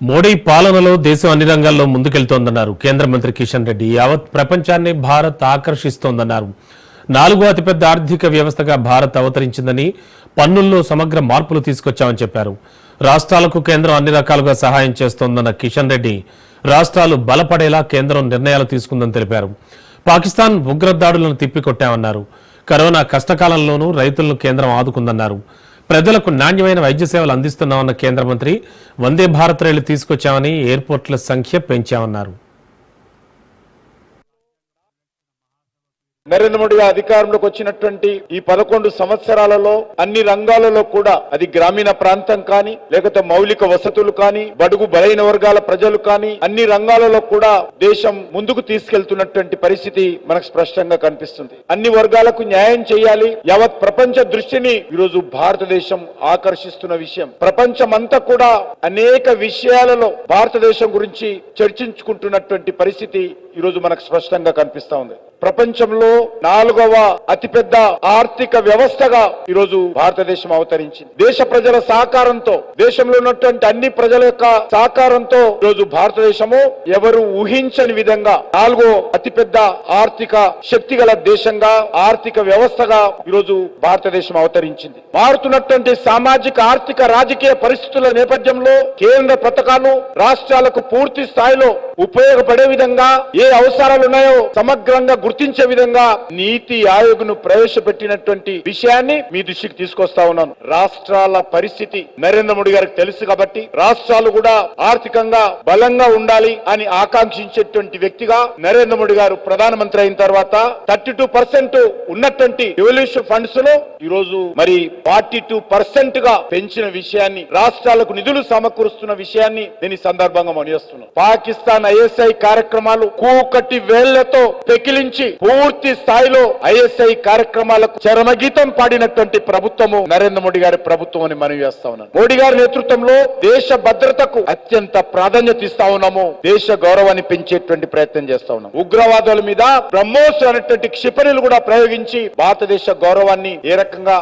మోడీ పాలనలో దేశం అన్ని రంగాల్లో ముందుకెళ్తోందన్నారు కేంద్ర మంత్రి కిషన్ రెడ్డి. యావత్ ప్రపంచాన్ని భారత్ ఆకర్షిస్తోందన్నారు. 4వ అతిపెద్ద ఆర్థిక వ్యవస్థగా భారత్ అవతరించిందని, పన్నుల్లో సమగ్ర మార్పులు తీసుకొచ్చామని చెప్పారు. రాష్ట్రాలకు కేంద్రం అన్ని రకాలుగా సహాయం చేస్తోందన్న కిషన్ రెడ్డి, రాష్ట్రాలు బలపడేలా కేంద్రం నిర్ణయాలు తీసుకుందని తెలిపారు. పాకిస్తాన్ ఉగ్రదాడులను తిప్పికొట్టామన్నారు. కరోనా కష్టకాలంలోనూ రైతులను కేంద్రం ఆదుకుందన్నారు. ప్రజలకు నాణ్యమైన వైద్య సేవలు అందిస్తున్నామన్న కేంద్ర మంత్రి, వందే భారత్ రైలు తీసుకొచ్చామని, ఎయిర్పోర్ట్ల సంఖ్య పెంచామన్నారు. నరేంద్ర మోడీ అధికారంలోకి వచ్చినటువంటి ఈ 11 సంవత్సరాలలో అన్ని రంగాలలో కూడా, అది గ్రామీణ ప్రాంతం కానీ, లేకపోతే మౌలిక వసతులు కానీ, బడుగు బలైన వర్గాల ప్రజలు కానీ, అన్ని రంగాలలో కూడా దేశం ముందుకు తీసుకెళ్తున్నటువంటి పరిస్థితి మనకు స్పష్టంగా కనిపిస్తుంది. అన్ని వర్గాలకు న్యాయం చేయాలి. యావత్ ప్రపంచ దృష్టిని ఈరోజు భారతదేశం ఆకర్షిస్తున్న విషయం. ప్రపంచమంతా కూడా అనేక విషయాలలో భారతదేశం గురించి చర్చించుకుంటున్నటువంటి పరిస్థితి ఈరోజు మనకు స్పష్టంగా కనిపిస్తా ఉంది. ప్రపంచంలో 4వ అతిపెద్ద ఆర్థిక వ్యవస్థగా ఈరోజు భారతదేశం అవతరించింది. దేశ ప్రజల సహకారంతో, దేశంలో ఉన్నటువంటి అన్ని ప్రజల యొక్క సహకారంతో ఈరోజు భారతదేశము ఎవరు ఊహించని విధంగా 4వ అతిపెద్ద ఆర్థిక శక్తి గల దేశంగా, ఆర్థిక వ్యవస్థగా ఈరోజు భారతదేశం అవతరించింది. మారుతున్నటువంటి సామాజిక, ఆర్థిక, రాజకీయ పరిస్థితుల నేపథ్యంలో కేంద్ర పథకాలు రాష్ట్రాలకు పూర్తి స్థాయిలో ఉపయోగపడే విధంగా, ఏ అవసరాలు ఉన్నాయో సమగ్రంగా గుర్తించే విధంగా నీతి ఆయోగ్ ను ప్రవేశపెట్టినటువంటి విషయాన్ని మీ దృష్టికి తీసుకొస్తా ఉన్నాను. రాష్ట్రాల పరిస్థితి నరేంద్ర మోడీ గారికి తెలుసు కాబట్టి, రాష్ట్రాలు కూడా ఆర్థికంగా బలంగా ఉండాలి అని ఆకాంక్షించేటువంటి వ్యక్తిగా నరేంద్ర మోడీ గారు ప్రధానమంత్రి అయిన తర్వాత 32% ఉన్నటువంటి రెవల్యూషన్ ఫండ్స్ లో ఈరోజు మరి 42% గా పెంచిన విషయాన్ని, రాష్ట్రాలకు నిధులు సమకూరుస్తున్న విషయాన్ని నేను ఈ సందర్భంగా మనవిస్తున్నాను. పాకిస్తాన్ ఐఎస్ఐ కార్యక్రమాలు కూకటి వేళ్లతో పెకిలించి పూర్తి స్థాయిలో ఐఎస్ఐ కార్యక్రమాలకు చరమగీతం పాడినటువంటి ప్రభుత్వము నరేంద్ర మోడీ గారి ప్రభుత్వం అని మనవి చేస్తా ఉన్నాను. మోడీ గారి నేతృత్వంలో దేశ భద్రతకు అత్యంత ప్రాధాన్యత ఇస్తా ఉన్నాము. దేశ గౌరవాన్ని పెంచేటువంటి ప్రయత్నం చేస్తా ఉన్నాం. ఉగ్రవాదుల మీద బ్రహ్మోస్ అనేటువంటి క్షిపణులు కూడా ప్రయోగించి భారతదేశ గౌరవాన్ని ఏ రకంగా